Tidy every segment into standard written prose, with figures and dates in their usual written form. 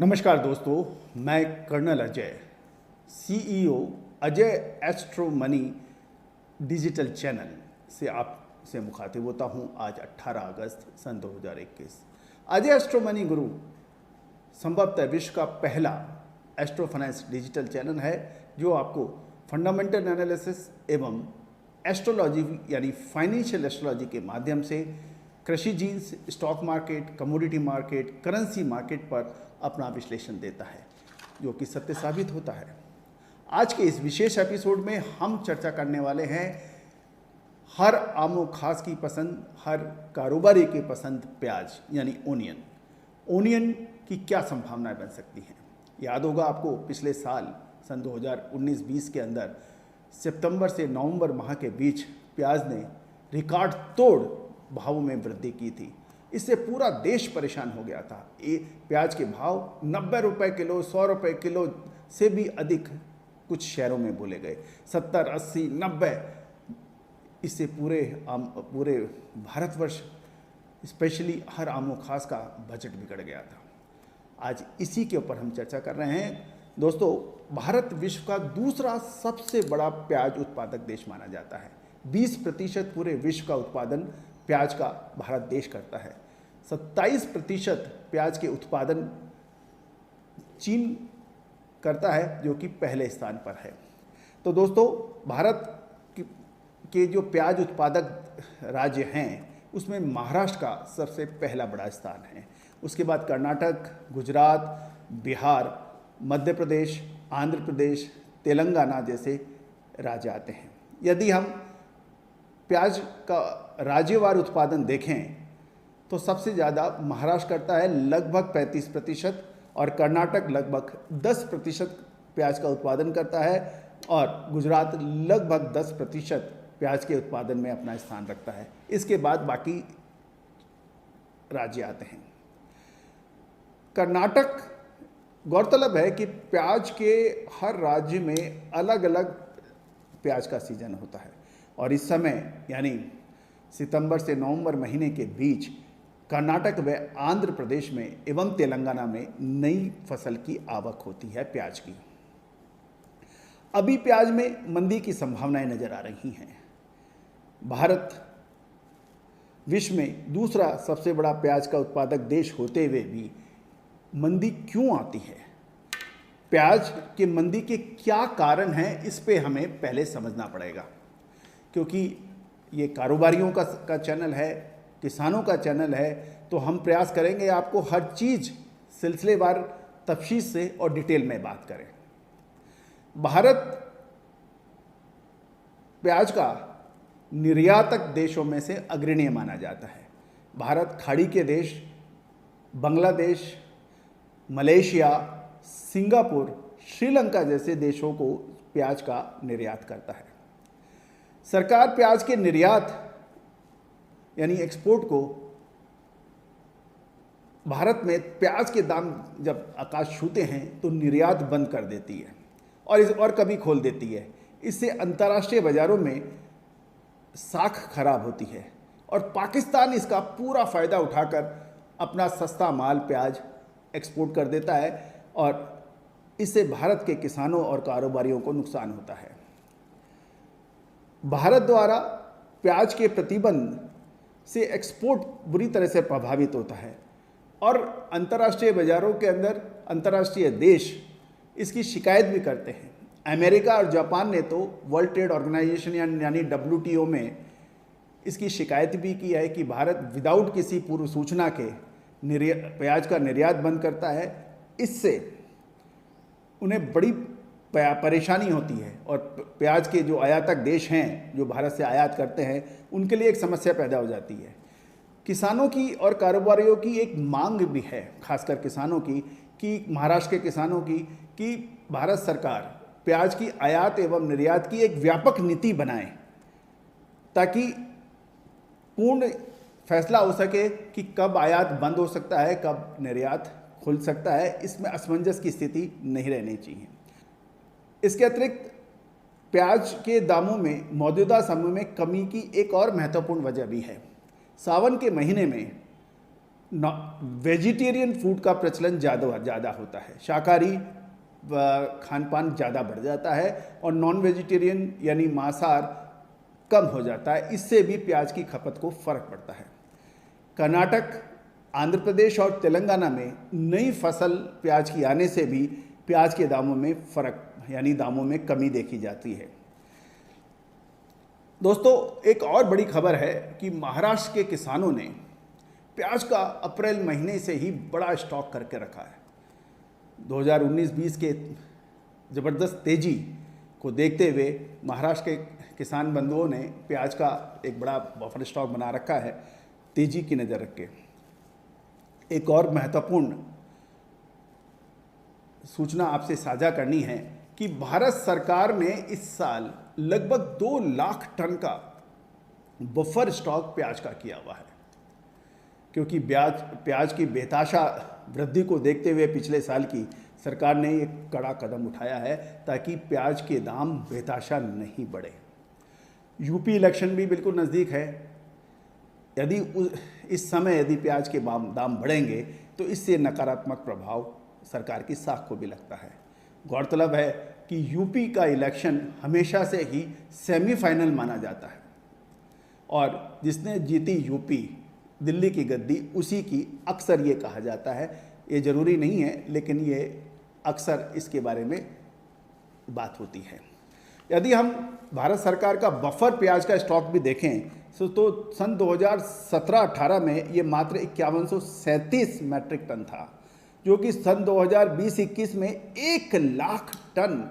नमस्कार दोस्तों, मैं colonel Ajay, CEO Ajay astro money digital channel से आपसे मुखातिब होता हूं। आज 18 अगस्त सन 2021। अजय एस्ट्रो मनी गुरु संभवतः विश्व का पहला एस्ट्रो फाइनेंस डिजिटल चैनल है जो आपको फंडामेंटल एनालिसिस एवं एस्ट्रोलॉजी यानी फाइनेंशियल एस्ट्रोलॉजी के माध्यम से कृषि जीन्स, stock market, commodity market, currency market पर अपना विश्लेषण देता है, जो कि सत्य साबित होता है। आज के इस विशेष एपिसोड में हम चर्चा करने वाले हैं हर आमो खास की पसंद, हर कारोबारी की पसंद प्याज यानी ओनियन। ओनियन की क्या संभावनाएं बन सकती हैं? याद होगा आपको, पिछले साल सन 2019-20 के अंदर सितंबर से नवंबर माह के बीच प्याज ने रिकॉर्ड तोड़ भावों में वृद्धि की थी। इससे पूरा देश परेशान हो गया था। ये प्याज के भाव 90 रुपए किलो, 100 रुपए किलो से भी अधिक कुछ शहरों में बोले गए, 70, 80, 90। इससे पूरे भारतवर्ष, स्पेशली हर आमो खास का बजट बिगड़ गया था। आज इसी के ऊपर हम चर्चा कर रहे हैं। दोस्तों, भारत विश्व का दूसरा सबसे बड़ा प्याज उत्पादक देश माना जाता है। 20% पूरे विश्व का उत्पादन प्याज का भारत देश करता है। 27% प्याज के उत्पादन चीन करता है, जो कि पहले स्थान पर है। तो दोस्तों, भारत के जो प्याज उत्पादक राज्य हैं उसमें महाराष्ट्र का सबसे पहला बड़ा स्थान है। उसके बाद कर्नाटक, गुजरात, बिहार, मध्य प्रदेश, आंध्र प्रदेश, तेलंगाना जैसे राज्य आते हैं। यदि हम प्याज का राज्यवार उत्पादन देखें तो सबसे ज़्यादा महाराष्ट्र करता है लगभग 35% और कर्नाटक लगभग 10% प्याज का उत्पादन करता है और गुजरात लगभग 10% प्याज के उत्पादन में अपना स्थान रखता है। इसके बाद बाकी राज्य आते हैं। कर्नाटक, गौरतलब है कि प्याज के हर राज्य में अलग अलग प्याज का सीजन होता है और इस समय यानी सितंबर से नवंबर महीने के बीच कर्नाटक व आंध्र प्रदेश में एवं तेलंगाना में नई फसल की आवक होती है प्याज की। अभी प्याज में मंदी की संभावनाएं नजर आ रही हैं। भारत विश्व में दूसरा सबसे बड़ा प्याज का उत्पादक देश होते हुए भी मंदी क्यों आती है? प्याज की मंदी के क्या कारण हैं, इस पे हमें पहले समझना पड़ेगा, क्योंकि ये कारोबारियों का चैनल है, किसानों का चैनल है। तो हम प्रयास करेंगे आपको हर चीज़ सिलसिलेवार तफसील से और डिटेल में बात करें। भारत प्याज का निर्यातक देशों में से अग्रणी माना जाता है। भारत खाड़ी के देश बांग्लादेश, मलेशिया, सिंगापुर, श्रीलंका जैसे देशों को प्याज का निर्यात करता है। सरकार प्याज के निर्यात यानी एक्सपोर्ट को, भारत में प्याज के दाम जब आकाश छूते हैं तो निर्यात बंद कर देती है और कभी खोल देती है। इससे अंतर्राष्ट्रीय बाजारों में साख खराब होती है और पाकिस्तान इसका पूरा फ़ायदा उठाकर अपना सस्ता माल प्याज एक्सपोर्ट कर देता है और इससे भारत के किसानों और कारोबारियों को नुकसान होता है। भारत द्वारा प्याज के प्रतिबंध से एक्सपोर्ट बुरी तरह से प्रभावित होता है और अंतर्राष्ट्रीय बाजारों के अंदर अंतर्राष्ट्रीय देश इसकी शिकायत भी करते हैं। अमेरिका और जापान ने तो वर्ल्ड ट्रेड ऑर्गेनाइजेशन यानी WTO में इसकी शिकायत भी की है कि भारत विदाउट किसी पूर्व सूचना के प्याज का निर्यात बंद करता है। इससे उन्हें बड़ी परेशानी होती है और प्याज के जो आयातक देश हैं जो भारत से आयात करते हैं उनके लिए एक समस्या पैदा हो जाती है। किसानों की और कारोबारियों की एक मांग भी है, खासकर किसानों की, कि महाराष्ट्र के किसानों की, कि भारत सरकार प्याज की आयात एवं निर्यात की एक व्यापक नीति बनाए ताकि पूर्ण फैसला हो सके कि कब आयात बंद हो सकता है, कब निर्यात खुल सकता है। इसमें असमंजस की स्थिति नहीं रहनी चाहिए। इसके अतिरिक्त प्याज के दामों में मौजूदा समय में कमी की एक और महत्वपूर्ण वजह भी है। सावन के महीने में वेजिटेरियन फूड का प्रचलन ज़्यादा होता है, शाकाहारी खान पान ज़्यादा बढ़ जाता है और नॉन वेजिटेरियन यानी मांसाहार कम हो जाता है। इससे भी प्याज की खपत को फर्क पड़ता है। कर्नाटक, आंध्र प्रदेश और तेलंगाना में नई फसल प्याज की आने से भी प्याज के दामों में फर्क यानी दामों में कमी देखी जाती है। दोस्तों, एक और बड़ी खबर है कि महाराष्ट्र के किसानों ने प्याज का अप्रैल महीने से ही बड़ा स्टॉक करके रखा है। 2019-20 के ज़बरदस्त तेजी को देखते हुए महाराष्ट्र के किसान बंधुओं ने प्याज का एक बड़ा बफर स्टॉक बना रखा है, तेजी की नज़र रख के। एक और महत्वपूर्ण सूचना आपसे साझा करनी है कि भारत सरकार ने इस साल लगभग 2 लाख टन का बफर स्टॉक प्याज का किया हुआ है, क्योंकि प्याज की बेताशा वृद्धि को देखते हुए पिछले साल की सरकार ने एक कड़ा कदम उठाया है ताकि प्याज के दाम बेताशा नहीं बढ़े। यूपी इलेक्शन भी बिल्कुल नज़दीक है। यदि इस समय यदि प्याज के दाम बढ़ेंगे तो इससे नकारात्मक प्रभाव सरकार की साख को भी लगता है। गौरतलब है कि यूपी का इलेक्शन हमेशा से ही सेमीफाइनल माना जाता है और जिसने जीती यूपी दिल्ली की गद्दी उसी की अक्सर ये कहा जाता है। ये ज़रूरी नहीं है, लेकिन ये अक्सर इसके बारे में बात होती है। यदि हम भारत सरकार का बफर प्याज का स्टॉक भी देखें तो सन 2017-18 में ये मात्र 5137 मैट्रिक टन था, जो कि सन 2020-21 में 1 लाख टन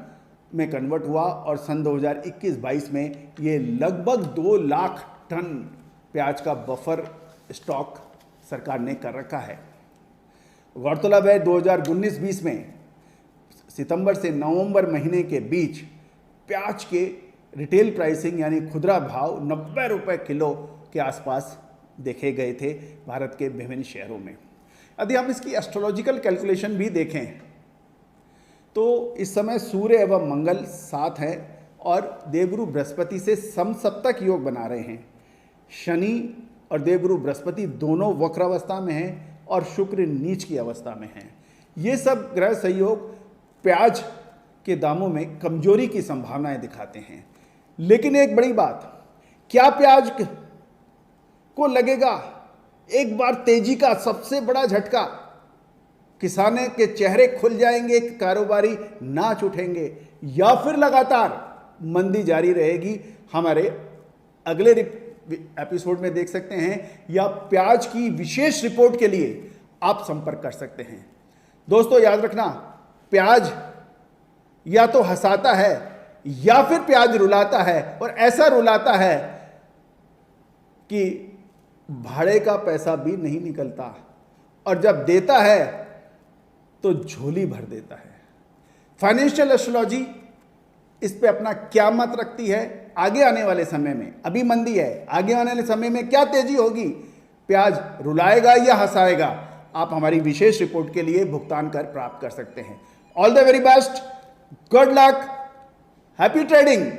में कन्वर्ट हुआ और सन 2021-22 में ये लगभग 2 लाख टन प्याज का बफर स्टॉक सरकार ने कर रखा है। गौरतलब है 2019-20 में सितंबर से नवंबर महीने के बीच प्याज के रिटेल प्राइसिंग यानी खुदरा भाव 90 रुपये किलो के आसपास देखे गए थे भारत के विभिन्न शहरों में। यदि हम इसकी एस्ट्रोलॉजिकल कैलकुलेशन भी देखें तो इस समय सूर्य एवं मंगल साथ हैं और देवगुरु बृहस्पति से समसप्तक योग बना रहे हैं। शनि और देवगुरु बृहस्पति दोनों वक्रावस्था में हैं और शुक्र नीच की अवस्था में हैं। ये सब ग्रह सहयोग प्याज के दामों में कमजोरी की संभावनाएं दिखाते हैं। लेकिन एक बड़ी बात, क्या प्याज को लगेगा एक बार तेजी का सबसे बड़ा झटका? किसानों के चेहरे खुल जाएंगे, कारोबारी नाच उठेंगे, या फिर लगातार मंदी जारी रहेगी? हमारे अगले एपिसोड में देख सकते हैं, या प्याज की विशेष रिपोर्ट के लिए आप संपर्क कर सकते हैं। दोस्तों याद रखना, प्याज या तो हंसाता है या फिर प्याज रुलाता है, और ऐसा रुलाता है कि भाड़े का पैसा भी नहीं निकलता, और जब देता है तो झोली भर देता है। फाइनेंशियल एस्ट्रोलॉजी इस पे अपना क्या मत रखती है आगे आने वाले समय में? अभी मंदी है, आगे आने वाले समय में क्या तेजी होगी? प्याज रुलाएगा या हंसाएगा? आप हमारी विशेष रिपोर्ट के लिए भुगतान कर प्राप्त कर सकते हैं। All the very best, good luck, happy trading.